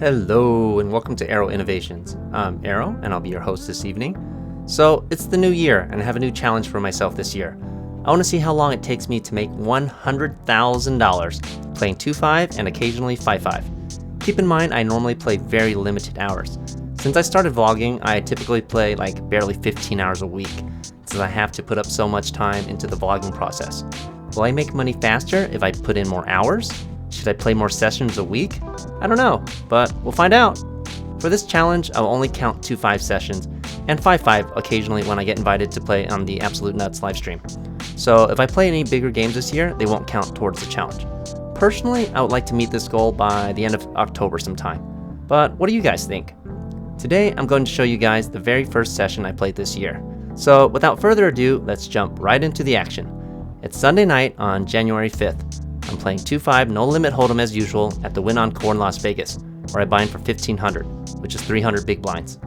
Hello and welcome to Aero Innovations. I'm Aero and I'll be your host this evening. So it's the new year and I have a new challenge for myself this year. I want to see how long it takes me to make $100,000 playing 2-5 and occasionally 5-5. Keep in mind I normally play very limited hours. Since I started vlogging, I typically play like barely 15 hours a week since I have to put up so much time into the vlogging process. Will I make money faster if I put in more hours? Should I play more sessions a week? I don't know, but we'll find out. For this challenge, I'll only count 2-5 sessions and 5-5 occasionally when I get invited to play on the Absolute Nuts livestream. So if I play any bigger games this year, they won't count towards the challenge. Personally, I would like to meet this goal by the end of October sometime. But what do you guys think? Today, I'm going to show you guys the very first session I played this year. So without further ado, let's jump right into the action. It's Sunday night on January 5th. I'm playing 2-5 no limit hold'em as usual at the Win Encore in Las Vegas, where I buy in for $1,500, which is 300 big blinds.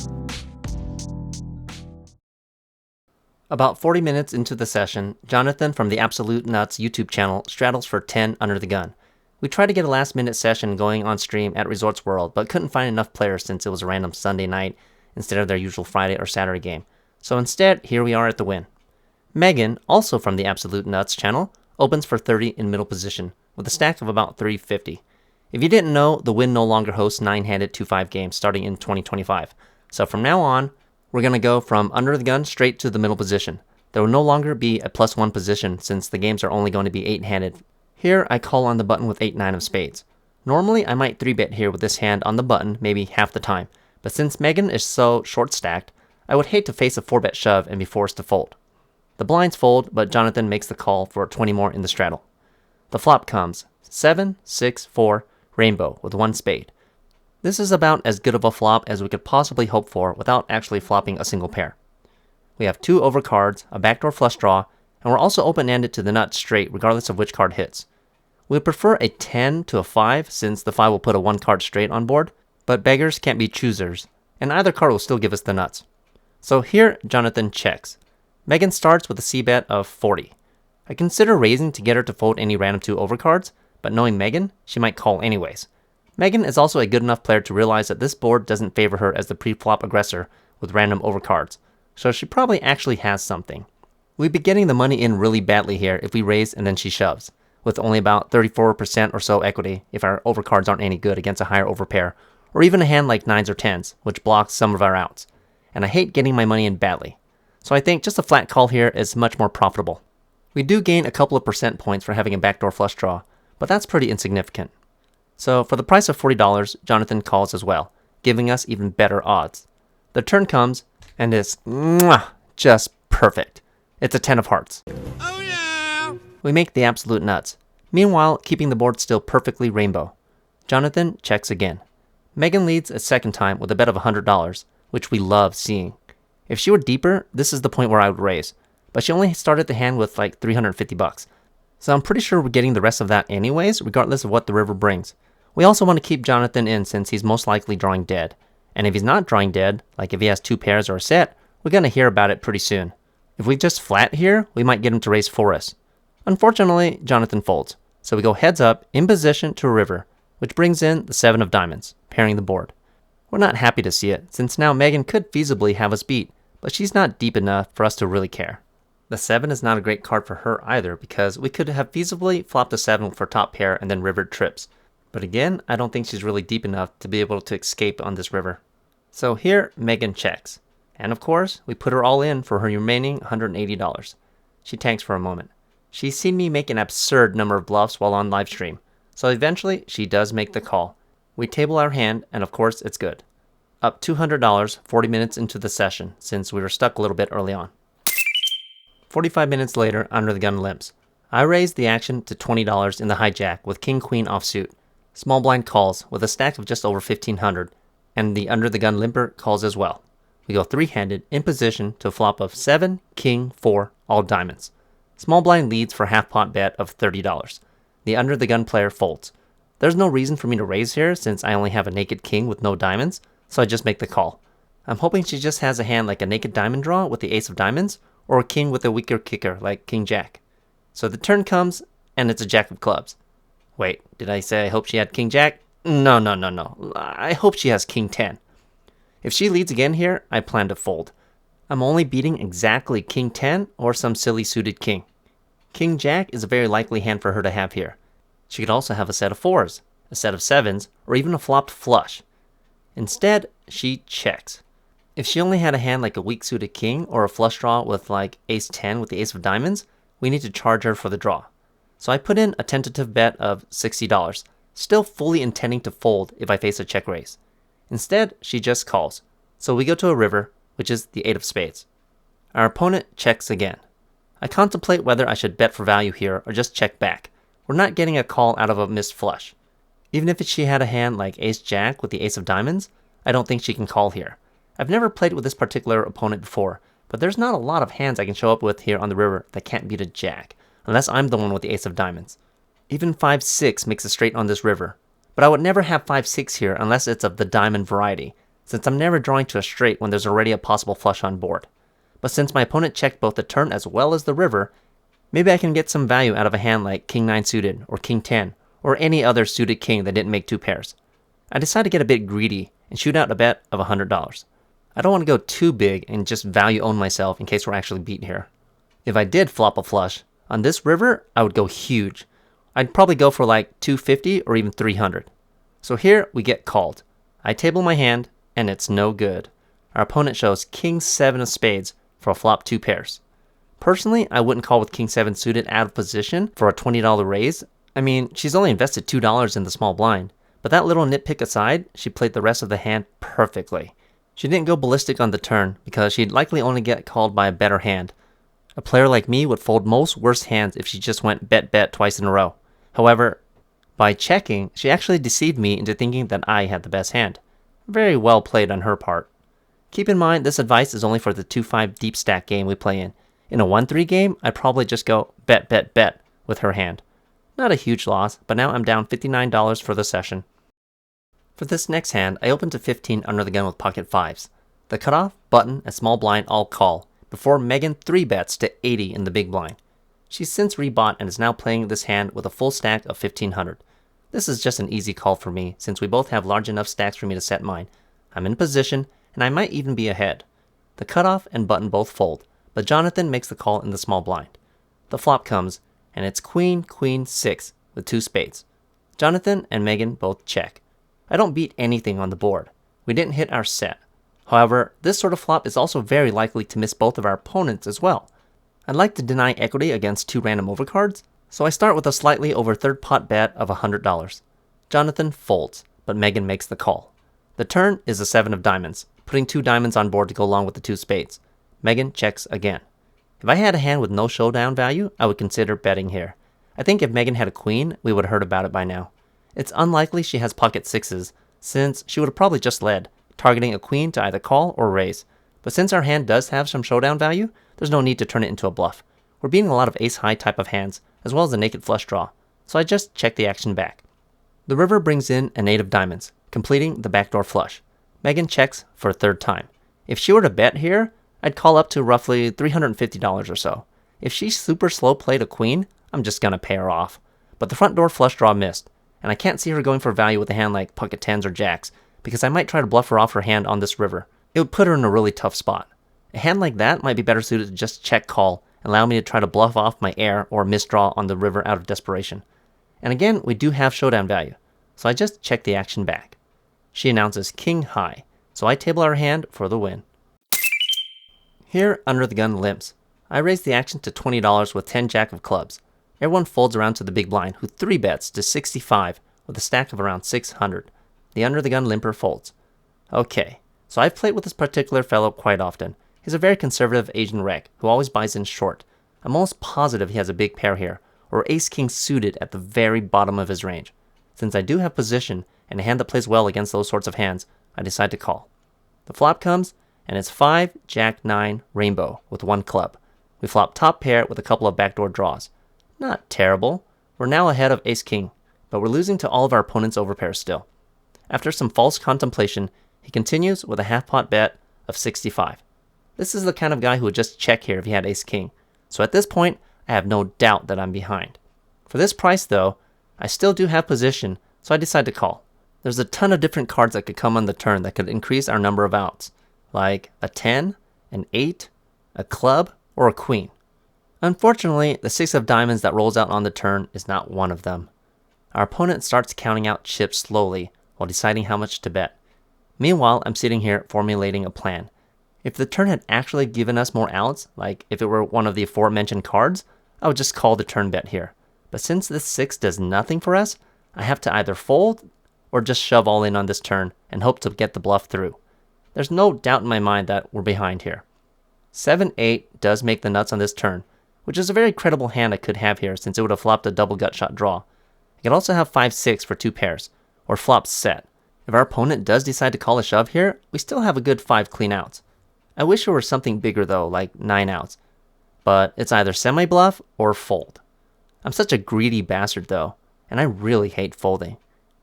About 40 minutes into the session, Jonathan from the Absolute Nuts YouTube channel straddles for 10 under the gun. We tried to get a last minute session going on stream at Resorts World, but couldn't find enough players since it was a random Sunday night instead of their usual Friday or Saturday game. So instead, here we are at the Win. Megan, also from the Absolute Nuts channel, opens for 30 in middle position, with a stack of about 350. If you didn't know, the Win no longer hosts 9-handed 2-5 games starting in 2025. So from now on, we're going to go from under the gun straight to the middle position. There will no longer be a +1 position since the games are only going to be 8-handed. Here, I call on the button with 8-9 of spades. Normally, I might 3-bet here with this hand on the button maybe half the time, but since Megan is so short-stacked, I would hate to face a 4-bet shove and be forced to fold. The blinds fold, but Jonathan makes the call for 20 more in the straddle. The flop comes 7, 6, 4, rainbow with 1 spade. This is about as good of a flop as we could possibly hope for without actually flopping a single pair. We have 2 overcards, a backdoor flush draw, and we're also open-ended to the nut straight regardless of which card hits. We prefer a 10 to a 5 since the 5 will put a 1-card straight on board, but beggars can't be choosers, and either card will still give us the nuts. So here, Jonathan checks. Megan starts with a c-bet of 40. I consider raising to get her to fold any random 2 overcards, but knowing Megan, she might call anyways. Megan is also a good enough player to realize that this board doesn't favor her as the pre-flop aggressor with random overcards, so she probably actually has something. We'd be getting the money in really badly here if we raise and then she shoves, with only about 34% or so equity if our overcards aren't any good against a higher overpair, or even a hand like 9s or 10s, which blocks some of our outs. And I hate getting my money in badly. So I think just a flat call here is much more profitable. We do gain a couple of percent points for having a backdoor flush draw, but that's pretty insignificant. So for the price of $40, Jonathan calls as well, giving us even better odds. The turn comes, and it's just perfect. It's a 10 of hearts. Oh yeah! We make the absolute nuts, meanwhile keeping the board still perfectly rainbow. Jonathan checks again. Megan leads a second time with a bet of $100, which we love seeing. If she were deeper, this is the point where I would raise, but she only started the hand with like $350. So I'm pretty sure we're getting the rest of that anyways, regardless of what the river brings. We also want to keep Jonathan in since he's most likely drawing dead. And if he's not drawing dead, like if he has 2 pairs or a set, we're going to hear about it pretty soon. If we just flat here, we might get him to raise for us. Unfortunately, Jonathan folds, so we go heads up in position to a river, which brings in the 7 of diamonds, pairing the board. We're not happy to see it, since now Megan could feasibly have us beat, but she's not deep enough for us to really care. The 7 is not a great card for her either, because we could have feasibly flopped the 7 for top pair and then rivered trips. But again, I don't think she's really deep enough to be able to escape on this river. So here, Megan checks. And of course, we put her all in for her remaining $180. She tanks for a moment. She's seen me make an absurd number of bluffs while on livestream, so eventually she does make the call. We table our hand, and of course it's good. Up $200 40 minutes into the session, since we were stuck a little bit early on. 45 minutes later, under the gun limps. I raise the action to $20 in the hijack with king-queen offsuit. Small blind calls with a stack of just over $1,500, and the under the gun limper calls as well. We go 3-handed in position to a flop of 7, king, 4, all diamonds. Small blind leads for half pot bet of $30. The under the gun player folds. There's no reason for me to raise here since I only have a naked king with no diamonds, so I just make the call. I'm hoping she just has a hand like a naked diamond draw with the ace of diamonds, or a king with a weaker kicker like king jack. So the turn comes, and it's a jack of clubs. Wait, did I say I hope she had king jack? No, no, no, no. I hope she has king 10. If she leads again here, I plan to fold. I'm only beating exactly king 10 or some silly suited king. King jack is a very likely hand for her to have here. She could also have a set of 4s, a set of 7s, or even a flopped flush. Instead, she checks. If she only had a hand like a weak suited king or a flush draw with like ace 10 with the ace of diamonds, we need to charge her for the draw. So I put in a tentative bet of $60, still fully intending to fold if I face a check raise. Instead, she just calls. So we go to a river, which is the 8 of spades. Our opponent checks again. I contemplate whether I should bet for value here or just check back. We're not getting a call out of a missed flush. Even if she had a hand like ace jack with the ace of diamonds, I don't think she can call here. I've never played with this particular opponent before, but there's not a lot of hands I can show up with here on the river that can't beat a jack, unless I'm the one with the ace of diamonds. Even 5-6 makes a straight on this river, but I would never have 5-6 here unless it's of the diamond variety, since I'm never drawing to a straight when there's already a possible flush on board. But since my opponent checked both the turn as well as the river, maybe I can get some value out of a hand like king 9 suited or king 10 or any other suited king that didn't make 2 pairs. I decide to get a bit greedy and shoot out a bet of $100. I don't want to go too big and just value own myself in case we're actually beat here. If I did flop a flush, on this river, I would go huge. I'd probably go for like 250 or even 300. So here we get called. I table my hand and it's no good. Our opponent shows king 7 of spades for a flop 2 pairs. Personally, I wouldn't call with king 7 suited out of position for a $20 raise. I mean, she's only invested $2 in the small blind, but that little nitpick aside, she played the rest of the hand perfectly. She didn't go ballistic on the turn because she'd likely only get called by a better hand. A player like me would fold most worse hands if she just went bet twice in a row. However, by checking, she actually deceived me into thinking that I had the best hand. Very well played on her part. Keep in mind, this advice is only for the 2-5 deep stack game we play in. In a 1-3 game, I'd probably just go bet with her hand. Not a huge loss, but now I'm down $59 for the session. For this next hand, I open to 15 under the gun with pocket 5s. The cutoff, button, and small blind all call, before Megan 3-bets to 80 in the big blind. She's since rebought and is now playing this hand with a full stack of 1500. This is just an easy call for me, since we both have large enough stacks for me to set mine. I'm in position, and I might even be ahead. The cutoff and button both fold, but Jonathan makes the call in the small blind. The flop comes, and it's queen 6 with 2 spades. Jonathan and Megan both check. I don't beat anything on the board. We didn't hit our set. However, this sort of flop is also very likely to miss both of our opponents as well. I'd like to deny equity against 2 random overcards, so I start with a slightly over third pot bet of $100. Jonathan folds, but Megan makes the call. The turn is a 7 of diamonds, putting 2 diamonds on board to go along with the 2 spades. Megan checks again. If I had a hand with no showdown value, I would consider betting here. I think if Megan had a queen, we would have heard about it by now. It's unlikely she has pocket 6s, since she would have probably just led, targeting a queen to either call or raise. But since our hand does have some showdown value, there's no need to turn it into a bluff. We're beating a lot of ace-high type of hands, as well as a naked flush draw, so I just check the action back. The river brings in an 8 of diamonds, completing the backdoor flush. Megan checks for a third time. If she were to bet here, I'd call up to roughly $350 or so. If she super slow played a queen, I'm just gonna pay her off. But the front door flush draw missed, and I can't see her going for value with a hand like pocket 10s or jacks, because I might try to bluff her off her hand on this river. It would put her in a really tough spot. A hand like that might be better suited to just check call and allow me to try to bluff off my air or misdraw on the river out of desperation. And again, we do have showdown value, so I just check the action back. She announces king high, so I table our hand for the win. Here, under the gun limps. I raise the action to $20 with 10 jack of clubs. Everyone folds around to the big blind, who 3-bets to 65 with a stack of around 600. The under the gun limper folds. Okay, so I've played with this particular fellow quite often. He's a very conservative Asian rec who always buys in short. I'm almost positive he has a big pair here, or ace-king suited at the very bottom of his range. Since I do have position and a hand that plays well against those sorts of hands, I decide to call. The flop comes, and it's 5, jack 9, rainbow with 1 club. We flop top pair with a couple of backdoor draws. Not terrible. We're now ahead of ace-king, but we're losing to all of our opponent's overpairs still. After some false contemplation, he continues with a half-pot bet of 65. This is the kind of guy who would just check here if he had ace-king, so at this point, I have no doubt that I'm behind. For this price though, I still do have position, so I decide to call. There's a ton of different cards that could come on the turn that could increase our number of outs, like a 10, an 8, a club, or a queen. Unfortunately, the 6 of diamonds that rolls out on the turn is not one of them. Our opponent starts counting out chips slowly while deciding how much to bet. Meanwhile, I'm sitting here formulating a plan. If the turn had actually given us more outs, like if it were one of the aforementioned cards, I would just call the turn bet here. But since this 6 does nothing for us, I have to either fold or just shove all in on this turn and hope to get the bluff through. There's no doubt in my mind that we're behind here. 7-8 does make the nuts on this turn, which is a very credible hand I could have here since it would have flopped a double gut shot draw. I could also have 5-6 for 2 pairs, or flop set. If our opponent does decide to call a shove here, we still have a good 5 clean outs. I wish there were something bigger though, like 9 outs. But it's either semi-bluff or fold. I'm such a greedy bastard though, and I really hate folding.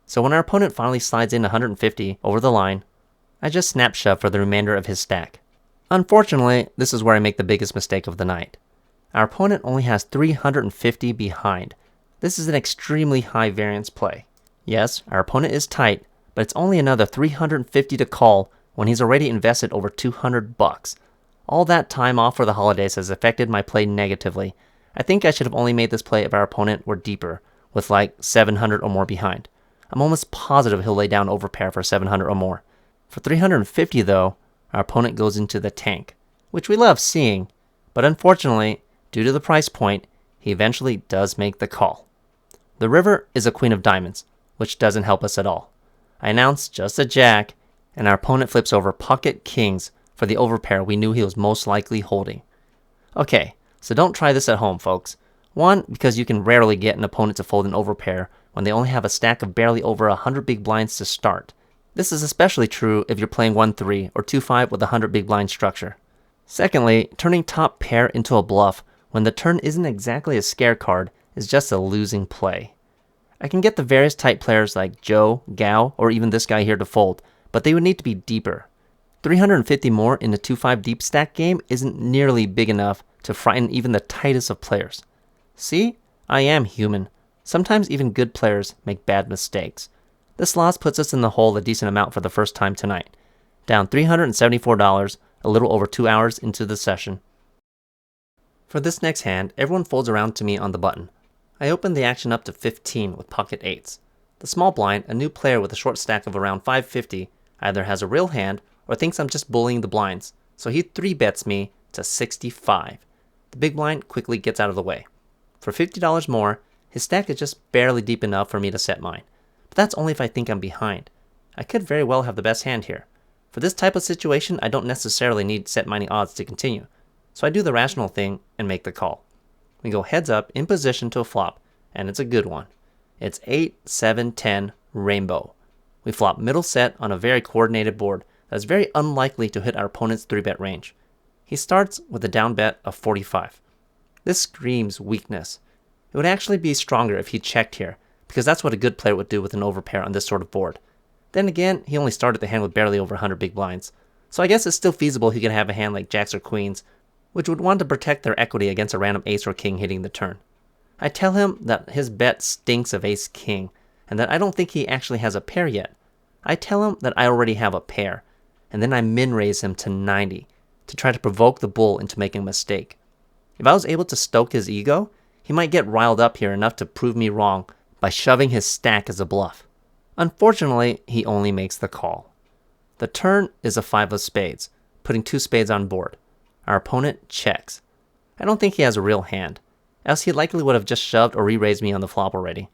So when our opponent finally slides in 150 over the line, I just snap shove for the remainder of his stack. Unfortunately, this is where I make the biggest mistake of the night. Our opponent only has 350 behind. This is an extremely high variance play. Yes, our opponent is tight, but it's only another 350 to call when he's already invested over 200 bucks. All that time off for the holidays has affected my play negatively. I think I should have only made this play if our opponent were deeper, with like 700 or more behind. I'm almost positive he'll lay down overpair for 700 or more. For 350 though, our opponent goes into the tank, which we love seeing, but unfortunately, due to the price point, he eventually does make the call. The river is a queen of diamonds, which doesn't help us at all. I announce just a jack, and our opponent flips over pocket kings for the overpair we knew he was most likely holding. Okay, so don't try this at home, folks. One, because you can rarely get an opponent to fold an overpair when they only have a stack of barely over 100 big blinds to start. This is especially true if you're playing 1-3 or 2-5 with a 100 big blind structure. Secondly, turning top pair into a bluff when the turn isn't exactly a scare card is just a losing play. I can get the various type players like Joe, Gao, or even this guy here to fold, but they would need to be deeper. 350 more in a 2-5 deep stack game isn't nearly big enough to frighten even the tightest of players. See, I am human. Sometimes even good players make bad mistakes. This loss puts us in the hole a decent amount for the first time tonight, down $374, a little over 2 hours into the session. For this next hand, everyone folds around to me on the button. I open the action up to 15 with pocket 8s. The small blind, a new player with a short stack of around 550, either has a real hand or thinks I'm just bullying the blinds, so he 3-bets me to 65. The big blind quickly gets out of the way. For $50 more, his stack is just barely deep enough for me to set mine. But that's only if I think I'm behind. I could very well have the best hand here. For this type of situation, I don't necessarily need set mining odds to continue, so I do the rational thing and make the call. We go heads up in position to a flop, and it's a good one. It's 8, 7, 10, rainbow. We flop middle set on a very coordinated board that is very unlikely to hit our opponent's 3-bet range. He starts with a down bet of 45. This screams weakness. It would actually be stronger if he checked here, because that's what a good player would do with an overpair on this sort of board. Then again, he only started the hand with barely over 100 big blinds, so I guess it's still feasible he could have a hand like jacks or queens, which would want to protect their equity against a random ace or king hitting the turn. I tell him that his bet stinks of ace-king, and that I don't think he actually has a pair yet. I tell him that I already have a pair, and then I min-raise him to 90 to try to provoke the bull into making a mistake. If I was able to stoke his ego, he might get riled up here enough to prove me wrong by shoving his stack as a bluff. Unfortunately, he only makes the call. The turn is a 5 of spades, putting 2 spades on board. Our opponent checks. I don't think he has a real hand, else he likely would have just shoved or re-raised me on the flop already.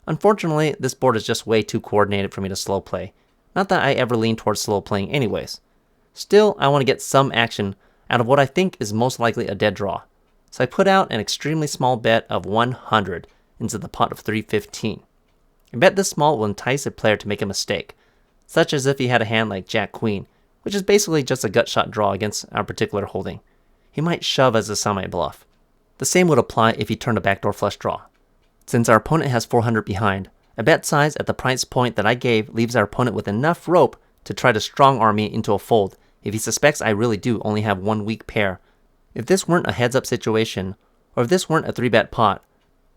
Unfortunately, this board is just way too coordinated for me to slow play. Not that I ever lean towards slow playing anyways. Still, I want to get some action out of what I think is most likely a dead draw. So I put out an extremely small bet of 100 into the pot of 315. A bet this small will entice a player to make a mistake, such as if he had a hand like Jack-Queen, which is basically just a gut shot draw against our particular holding. He might shove as a semi-bluff. The same would apply if he turned a backdoor flush draw. Since our opponent has 400 behind, a bet size at the price point that I gave leaves our opponent with enough rope to try to strong-arm me into a fold if he suspects I really do only have one weak pair. If this weren't a heads-up situation, or if this weren't a 3-bet pot,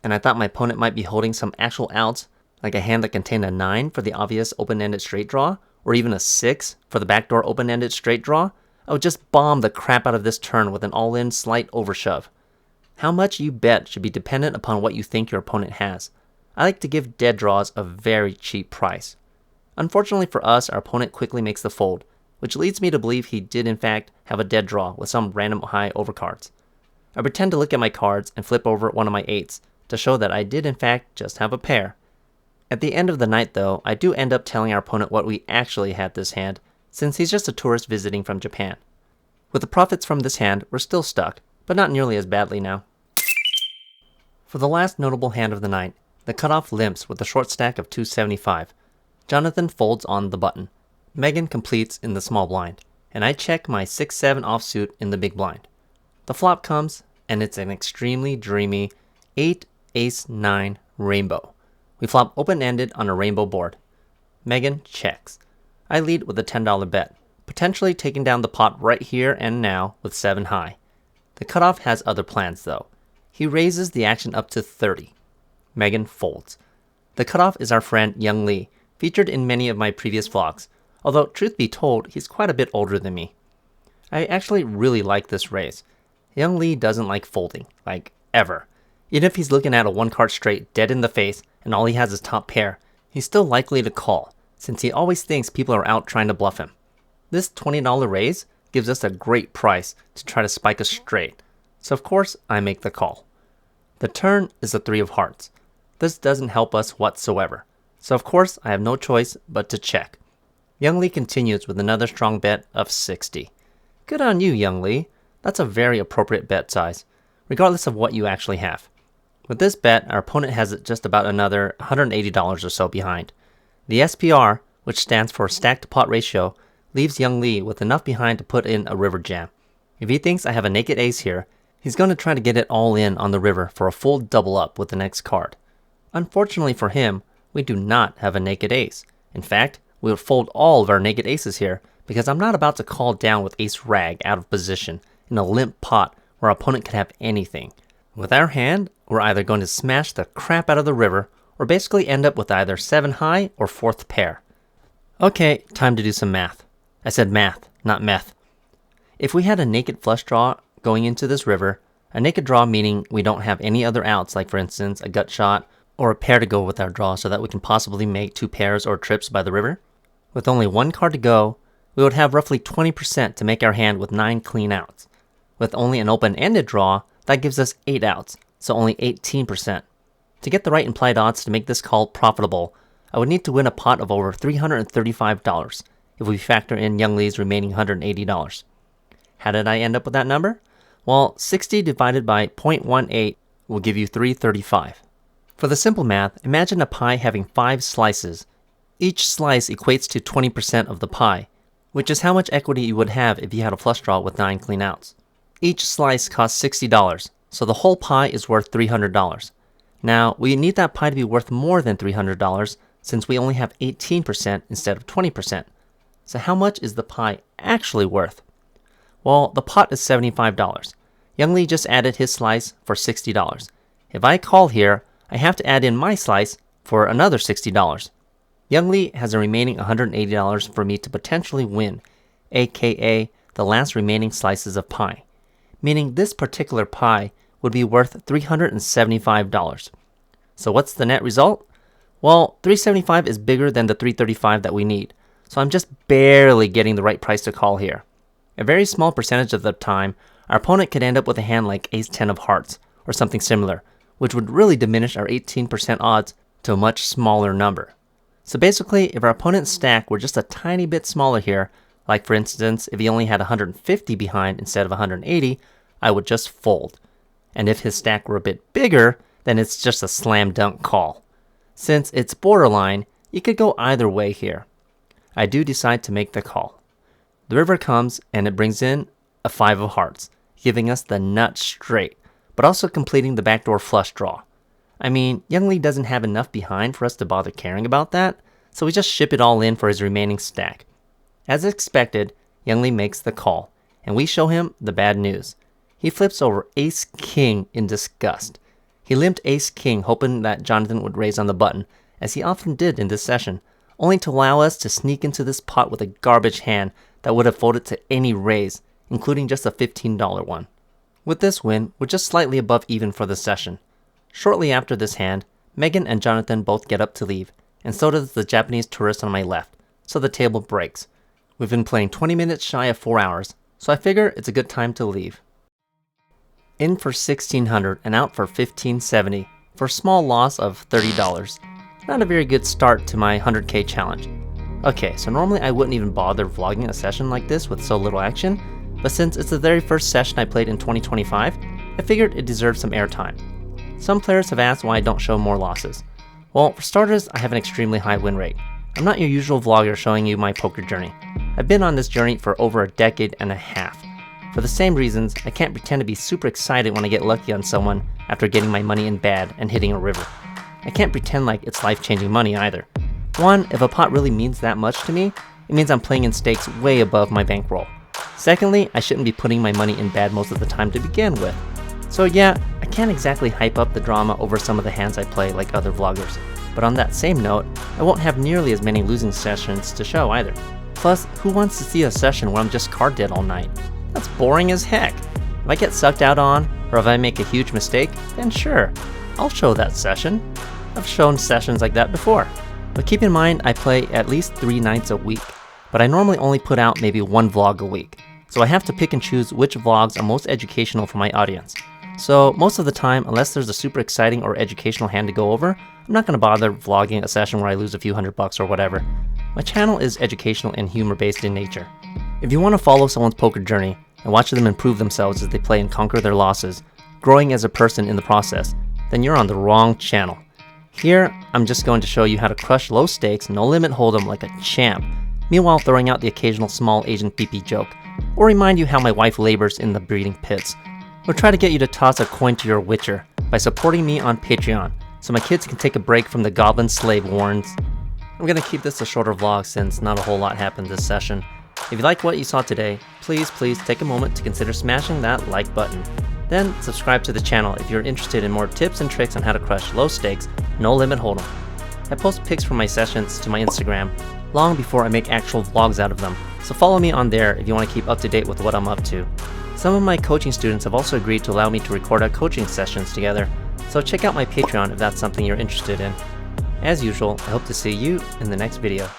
and I thought my opponent might be holding some actual outs, like a hand that contained a 9 for the obvious open-ended straight draw, or even a 6 for the backdoor open-ended straight draw, I would just bomb the crap out of this turn with an all-in slight overshove. How much you bet should be dependent upon what you think your opponent has. I like to give dead draws a very cheap price. Unfortunately for us, our opponent quickly makes the fold, which leads me to believe he did in fact have a dead draw with some random high overcards. I pretend to look at my cards and flip over one of my 8s to show that I did in fact just have a pair. At the end of the night though, I do end up telling our opponent what we actually had this hand, since he's just a tourist visiting from Japan. With the profits from this hand, we're still stuck, but not nearly as badly now. For the last notable hand of the night, the cutoff limps with a short stack of 275. Jonathan folds on the button. Megan completes in the small blind, and I check my 6-7 offsuit in the big blind. The flop comes, and it's an extremely dreamy 8 ace 9 rainbow. We flop open-ended on a rainbow board. Megan checks. I lead with a $10 bet, potentially taking down the pot right here and now with 7 high. The cutoff has other plans though. He raises the action up to 30. Megan folds. The cutoff is our friend Young Lee, featured in many of my previous vlogs, although truth be told, he's quite a bit older than me. I actually really like this raise. Young Lee doesn't like folding, like ever. Even if he's looking at a 1-card straight dead in the face and all he has is top pair, he's still likely to call, since he always thinks people are out trying to bluff him. This $20 raise gives us a great price to try to spike a straight, so of course I make the call. The turn is the 3 of hearts. This doesn't help us whatsoever, so of course I have no choice but to check. Young Lee continues with another strong bet of 60. Good on you, Young Lee. That's a very appropriate bet size, regardless of what you actually have. With this bet, our opponent has it just about another $180 or so behind. The SPR, which stands for stack to pot ratio, leaves Young Lee with enough behind to put in a river jam. If he thinks I have a naked ace here, he's going to try to get it all in on the river for a full double up with the next card. Unfortunately for him, we do not have a naked ace. In fact, we would fold all of our naked aces here because I'm not about to call down with ace rag out of position in a limp pot where our opponent could have anything. With our hand, we're either going to smash the crap out of the river or basically end up with either 7 high or 4th pair. Okay, time to do some math. I said math, not meth. If we had a naked flush draw going into this river, a naked draw meaning we don't have any other outs, like for instance a gut shot or a pair to go with our draw so that we can possibly make 2 pairs or trips by the river, with only 1 card to go, we would have roughly 20% to make our hand with 9 clean outs. With only an open-ended draw, that gives us 8 outs, so only 18%. To get the right implied odds to make this call profitable, I would need to win a pot of over $335 if we factor in Young Lee's remaining $180. How did I end up with that number? Well, 60 divided by 0.18 will give you $335. For the simple math, imagine a pie having 5 slices. Each slice equates to 20% of the pie, which is how much equity you would have if you had a flush draw with 9 clean outs. Each slice costs $60, so the whole pie is worth $300. Now, we need that pie to be worth more than $300 since we only have 18% instead of 20%. So how much is the pie actually worth? Well, the pot is $75. Young Lee just added his slice for $60. If I call here, I have to add in my slice for another $60. Young Lee has a remaining $180 for me to potentially win, aka the last remaining slices of pie, meaning this particular pie would be worth $375. So what's the net result? Well, $375 is bigger than the $335 that we need, so I'm just barely getting the right price to call here. A very small percentage of the time, our opponent could end up with a hand like ace-10 of hearts, or something similar, which would really diminish our 18% odds to a much smaller number. So basically, if our opponent's stack were just a tiny bit smaller here, like for instance, if he only had 150 behind instead of 180, I would just fold. And if his stack were a bit bigger, then it's just a slam dunk call. Since it's borderline, you could go either way here. I do decide to make the call. The river comes and it brings in a 5 of hearts, giving us the nut straight, but also completing the backdoor flush draw. I mean, Young Lee doesn't have enough behind for us to bother caring about that, so we just ship it all in for his remaining stack. As expected, Young Lee makes the call, and we show him the bad news. He flips over ace-king in disgust. He limped ace-king hoping that Jonathan would raise on the button, as he often did in this session, only to allow us to sneak into this pot with a garbage hand that would have folded to any raise, including just a $15 one. With this win, we're just slightly above even for the session. Shortly after this hand, Megan and Jonathan both get up to leave, and so does the Japanese tourist on my left, so the table breaks. We've been playing 20 minutes shy of 4 hours, so I figure it's a good time to leave. In for 1,600 and out for 1,570, for a small loss of $30. Not a very good start to my 100k challenge. Okay, so normally I wouldn't even bother vlogging a session like this with so little action, but since it's the very first session I played in 2025, I figured it deserved some airtime. Some players have asked why I don't show more losses. Well, for starters, I have an extremely high win rate. I'm not your usual vlogger showing you my poker journey. I've been on this journey for over a decade and a half. For the same reasons, I can't pretend to be super excited when I get lucky on someone after getting my money in bad and hitting a river. I can't pretend like it's life-changing money either. One, if a pot really means that much to me, it means I'm playing in stakes way above my bankroll. Secondly, I shouldn't be putting my money in bad most of the time to begin with. So yeah, I can't exactly hype up the drama over some of the hands I play like other vloggers. But on that same note, I won't have nearly as many losing sessions to show either. Plus, who wants to see a session where I'm just card dead all night? That's boring as heck. If I get sucked out on, or if I make a huge mistake, then sure, I'll show that session. I've shown sessions like that before. But keep in mind, I play at least 3 nights a week, but I normally only put out maybe 1 vlog a week. So I have to pick and choose which vlogs are most educational for my audience. So most of the time, unless there's a super exciting or educational hand to go over, I'm not going to bother vlogging a session where I lose a few $100 or whatever. My channel is educational and humor based in nature. If you want to follow someone's poker journey and watch them improve themselves as they play and conquer their losses, growing as a person in the process, then you're on the wrong channel. Here, I'm just going to show you how to crush low stakes, no limit hold'em like a champ, meanwhile throwing out the occasional small Asian pee-pee joke, or remind you how my wife labors in the breeding pits, or try to get you to toss a coin to your witcher by supporting me on Patreon, so my kids can take a break from the goblin slave warns. I'm going to keep this a shorter vlog since not a whole lot happened this session. If you liked what you saw today, please take a moment to consider smashing that like button. Then subscribe to the channel if you're interested in more tips and tricks on how to crush low stakes, no limit hold'em. I post pics from my sessions to my Instagram long before I make actual vlogs out of them, so follow me on there if you want to keep up to date with what I'm up to. Some of my coaching students have also agreed to allow me to record our coaching sessions together, so check out my Patreon if that's something you're interested in. As usual, I hope to see you in the next video.